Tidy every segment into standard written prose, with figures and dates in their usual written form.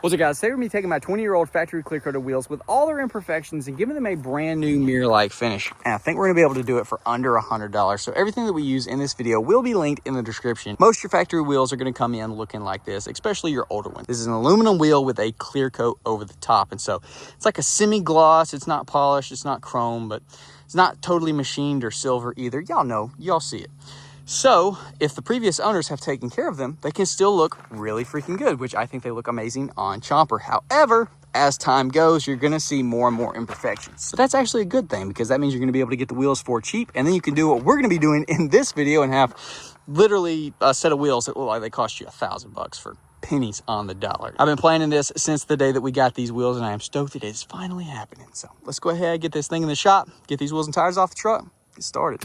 What's up, guys? Today we're going to be taking my 20-year-old factory clear coated wheels with all their imperfections and giving them a brand new mirror-like finish. And I think we're going to be able to do it for under $100. So everything that we use in this video will be linked in the description. Most of your factory wheels are going to come in looking like this, especially your older ones. This is an aluminum wheel with a clear coat over the top. And so it's like a semi-gloss. It's not polished. It's not chrome, but it's not totally machined or silver either. Y'all know. Y'all see it. So if the previous owners have taken care of them, they can still look really freaking good, which I think they look amazing on Chomper. However, as time goes, you're going to see more and more imperfections. So that's actually a good thing, because that means you're going to be able to get the wheels for cheap. And then you can do what we're going to be doing in this video and have literally a set of wheels that look like they cost you $1,000 for pennies on the dollar. I've been planning this since the day that we got these wheels, and I am stoked that it's finally happening. So let's go ahead, get this thing in the shop, get these wheels and tires off the truck, get started.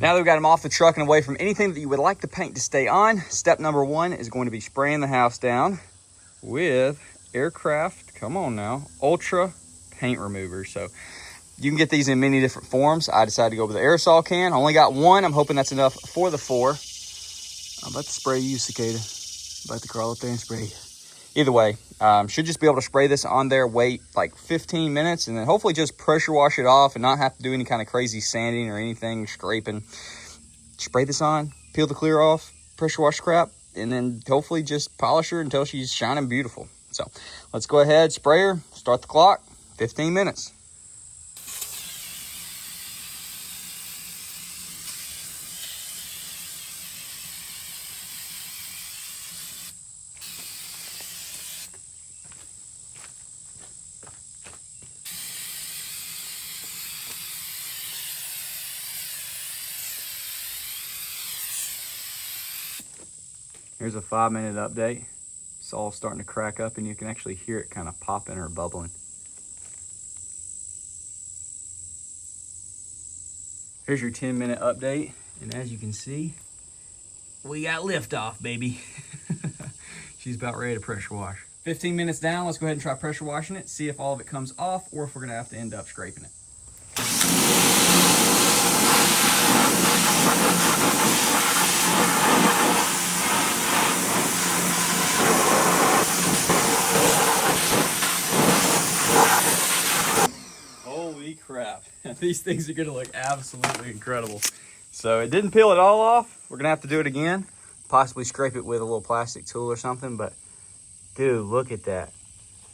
Now that we've got them off the truck and away from anything that you would like the paint to stay on, step number one is going to be spraying the house down with Aircraft, come on now, Ultra paint remover. So you can get these in many different forms. I decided to go with the aerosol can. I only got one. I'm hoping that's enough for the 4. I'm about to spray you, Cicada. I'm about to crawl up there and spray you. Either way, should just be able to spray this on there, wait like 15 minutes, and then hopefully just pressure wash it off and not have to do any kind of crazy sanding or anything, scraping. Spray this on, peel the clear off, pressure wash crap, and then hopefully just polish her until she's shining beautiful. So let's go ahead, spray her, start the clock, 15 minutes. Here's a 5-minute update. It's all starting to crack up, and you can actually hear it kind of popping or bubbling. Here's your 10-minute update, and as you can see, we got liftoff, baby. She's about ready to pressure wash. 15 minutes down, let's go ahead and try pressure washing it, see if all of it comes off or if we're gonna have to end up scraping it. Holy crap. These things are gonna look absolutely incredible. So it didn't peel it all off. We're gonna have to do it again. Possibly scrape it with a little plastic tool or something, but dude, look at that.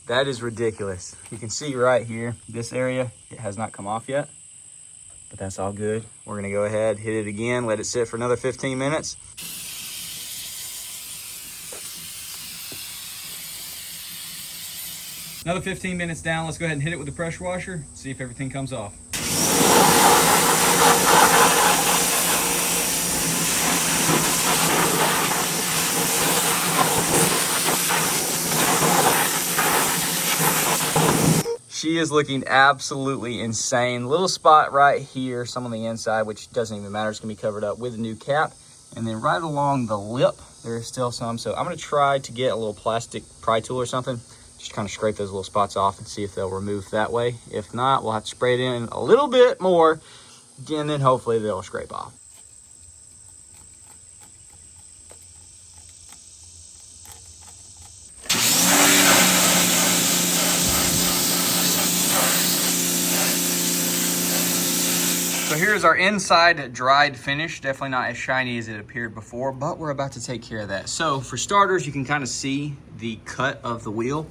That is ridiculous. You can see right here, this area, it has not come off yet, but that's all good. We're gonna go ahead, hit it again, let it sit for another 15 minutes. Another 15 minutes down, let's go ahead and hit it with the pressure washer, see if everything comes off. She is looking absolutely insane. Little spot right here, some on the inside, which doesn't even matter. It's gonna be covered up with a new cap. And then right along the lip, there is still some. So I'm gonna try to get a little plastic pry tool or something, just kind of scrape those little spots off and see if they'll remove that way. If not, we'll have to spray it in a little bit more, and then hopefully they'll scrape off. So here's our inside dried finish. Definitely not as shiny as it appeared before, but we're about to take care of that. So for starters, you can kind of see the cut of the wheel.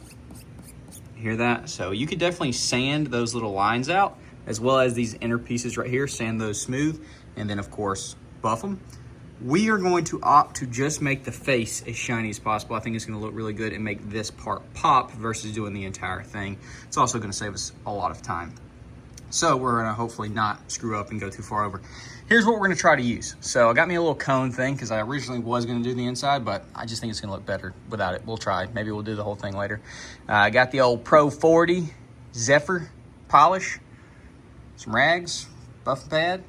Hear that? So you could definitely sand those little lines out, as well as these inner pieces right here, sand those smooth, and then of course, buff them. We are going to opt to just make the face as shiny as possible. I think it's gonna look really good and make this part pop versus doing the entire thing. It's also gonna save us a lot of time. So we're gonna hopefully not screw up and go too far over. Here's what we're gonna try to use. So I got me a little cone thing because I originally was gonna do the inside, but I just think it's gonna look better without it. We'll try, maybe we'll do the whole thing later. I got the old Pro 40 Zephyr polish, some rags, buff pad,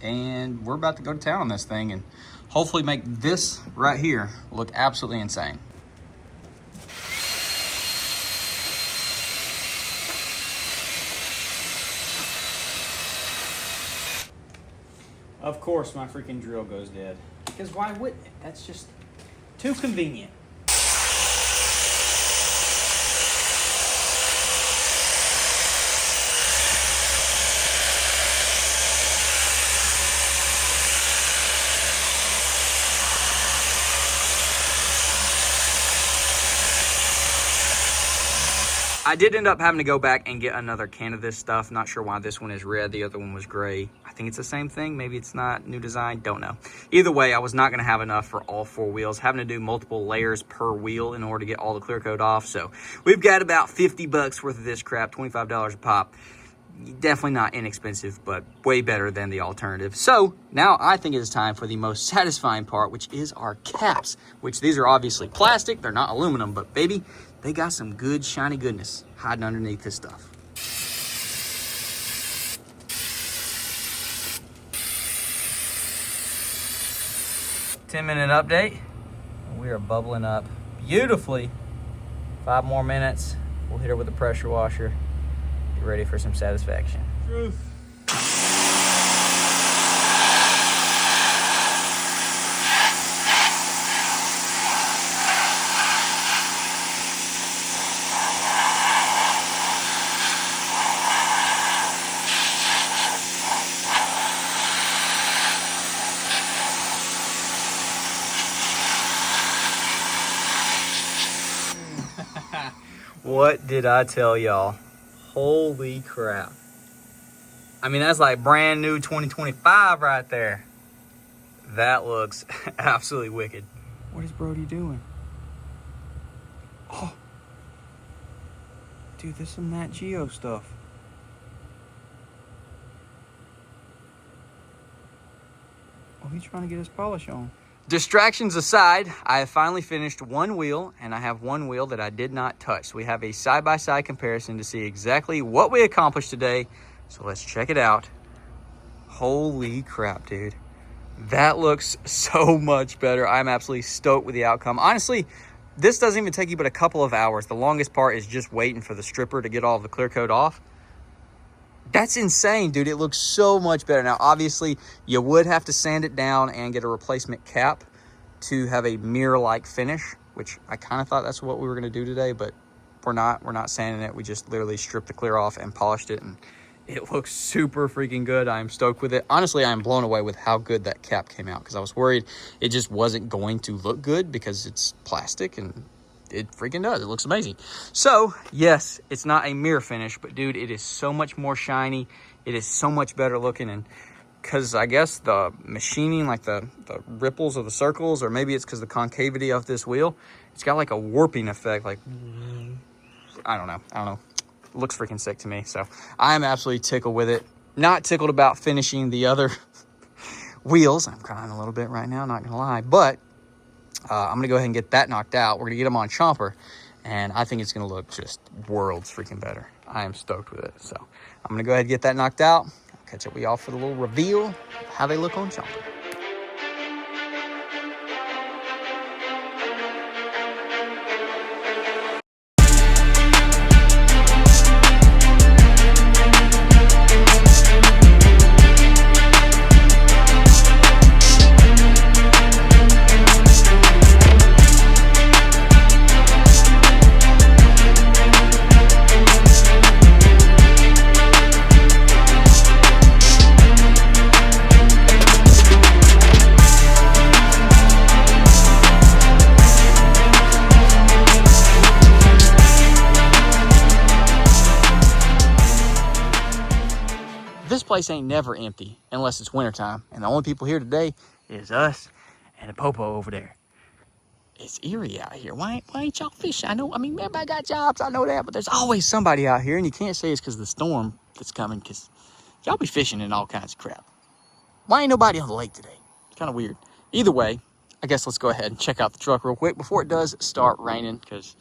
and we're about to go to town on this thing and hopefully make this right here look absolutely insane. Of course, my freaking drill goes dead. Because why wouldn't it? That's just too convenient. I did end up having to go back and get another can of this stuff. Not sure why this one is red, the other one was gray. I think it's the same thing. Maybe it's not new design, don't know. Either way, I was not gonna have enough for all 4 wheels, having to do multiple layers per wheel in order to get all the clear coat off. So we've got about 50 bucks worth of this crap, $25 a pop. Definitely not inexpensive, but way better than the alternative. So now I think it is time for the most satisfying part, which is our caps, which these are obviously plastic. They're not aluminum, but baby, they got some good shiny goodness hiding underneath this stuff. 10-minute update. We are bubbling up beautifully. 5 more minutes. We'll hit her with a pressure washer. Get ready for some satisfaction. What did I tell y'all? Holy crap. I mean, that's like brand new 2025 right there. That looks absolutely wicked. What is Brody doing? Oh. Dude, this is some Nat Geo stuff. Oh, he's trying to get his polish on. Distractions aside, I have finally finished 1 wheel, and I have 1 wheel that I did not touch. So we have a side-by-side comparison to see exactly what we accomplished today. So let's check it out. Holy crap, dude. That looks so much better. I'm absolutely stoked with the outcome. Honestly, this doesn't even take you but a couple of hours. The longest part is just waiting for the stripper to get all the clear coat off. That's insane, dude. It looks so much better. Now, obviously, you would have to sand it down and get a replacement cap to have a mirror-like finish, which I kind of thought that's what we were going to do today, but we're not. We're not sanding it. We just literally stripped the clear off and polished it, and it looks super freaking good. I'm stoked with it. Honestly, I'm blown away with how good that cap came out because I was worried it just wasn't going to look good because it's plastic, and it freaking does. It looks amazing. So, yes, it's not a mirror finish, but dude, it is so much more shiny. It is so much better looking, and because I guess the machining, like the ripples of the circles, or maybe it's because the concavity of this wheel, it's got like a warping effect. Like, I don't know. It looks freaking sick to me. So I'm absolutely tickled with it. Not tickled about finishing the other wheels. I'm crying a little bit right now, not gonna lie, but I'm gonna go ahead and get that knocked out. We're gonna get them on chomper, and I think it's gonna look just worlds freaking better. I am stoked with it. So I'm gonna go ahead and get that knocked out. I'll catch up with y'all for the little reveal of how they look on chomper. This place ain't never empty unless it's wintertime. And the only people here today is us and the popo over there. It's eerie out here. Why ain't y'all fishing? I mean, everybody got jobs. I know that, but there's always somebody out here, and you can't say it's because of the storm. that's coming, because y'all be fishing in all kinds of crap. Why ain't nobody on the lake today? It's kind of weird. Either way, I guess let's go ahead and check out the truck real quick before it does start raining, because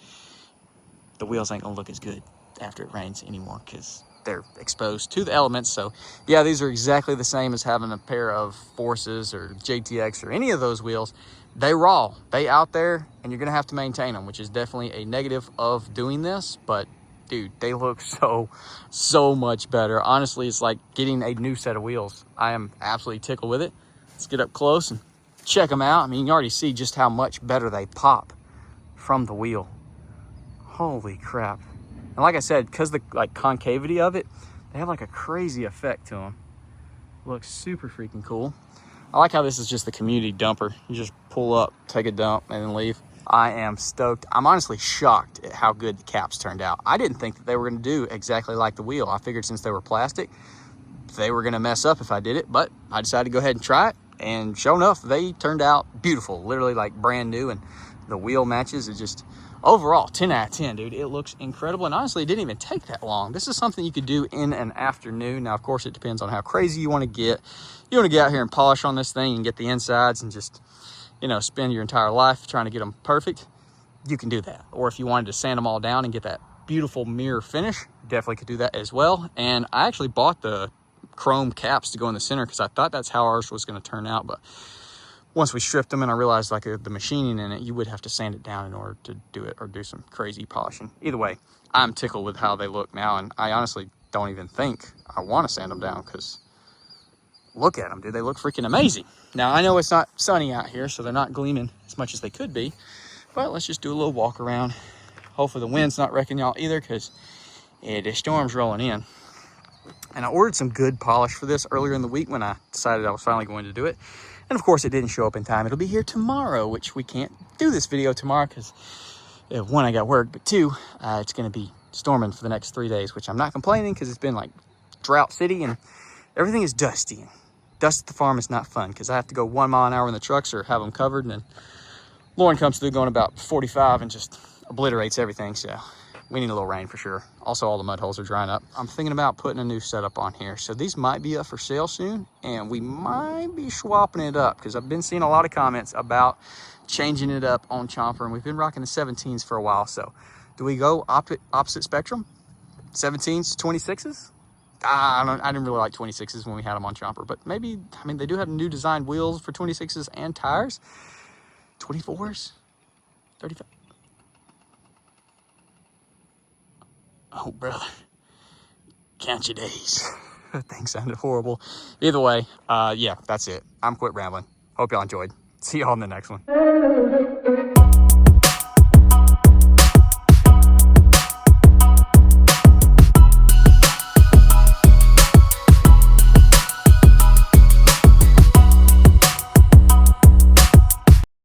the wheels ain't gonna look as good after it rains anymore, because they're exposed to the elements. So yeah, these are exactly the same as having a pair of Forces or JTX or any of those wheels. They raw, they out there, and you're gonna have to maintain them, which is definitely a negative of doing this. But dude, they look so much better. Honestly, it's like getting a new set of wheels. I am absolutely tickled with it. Let's get up close and check them out. I mean, you can already see just how much better they pop from the wheel. Holy crap. And like I said, because the like concavity of it, they have like a crazy effect to them. Looks super freaking cool. I like how this is just the community dumper. You just pull up, take a dump, and then leave. I am stoked. I'm honestly shocked at how good the caps turned out. I didn't think that they were gonna do exactly like the wheel. I figured since they were plastic, they were gonna mess up if I did it, but I decided to go ahead and try it. And sure enough, they turned out beautiful, literally like brand new, and the wheel matches. It just, overall, 10 out of 10, dude. It looks incredible, and honestly, it didn't even take that long. This is something you could do in an afternoon. Now, of course, it depends on how crazy you want to get. You want to get out here and polish on this thing and get the insides and just, you know, spend your entire life trying to get them perfect. You can do that. Or if you wanted to sand them all down and get that beautiful mirror finish, definitely could do that as well. And I actually bought the chrome caps to go in the center because I thought that's how ours was going to turn out, but once we stripped them and I realized like the machining in it, you would have to sand it down in order to do it or do some crazy polishing. Either way, I'm tickled with how they look now, and I honestly don't even think I want to sand them down because look at them, dude. They look freaking amazing. Now, I know it's not sunny out here, so they're not gleaming as much as they could be, but let's just do a little walk around. Hopefully the wind's not wrecking y'all either, because the storm's rolling in. And I ordered some good polish for this earlier in the week when I decided I was finally going to do it. And of course, it didn't show up in time. It'll be here tomorrow, which we can't do this video tomorrow because, one, I got work, but two, it's going to be storming for the next 3 days, which I'm not complaining because it's been like drought city and everything is dusty. Dust at the farm is not fun because I have to go 1 mile an hour in the trucks or have them covered. And then Lauren comes through going about 45 and just obliterates everything. So we need a little rain for sure. Also, all the mud holes are drying up. I'm thinking about putting a new setup on here. So these might be up for sale soon, and we might be swapping it up because I've been seeing a lot of comments about changing it up on Chomper, and we've been rocking the 17s for a while. So do we go opposite spectrum? 17s, 26s? I didn't really like 26s when we had them on Chomper, but maybe, I mean, they do have new designed wheels for 26s and tires. 24s? 35? Oh, brother. Count your days. That thing sounded horrible. Either way, yeah, that's it. I'm quit rambling. Hope y'all enjoyed. See y'all in the next one.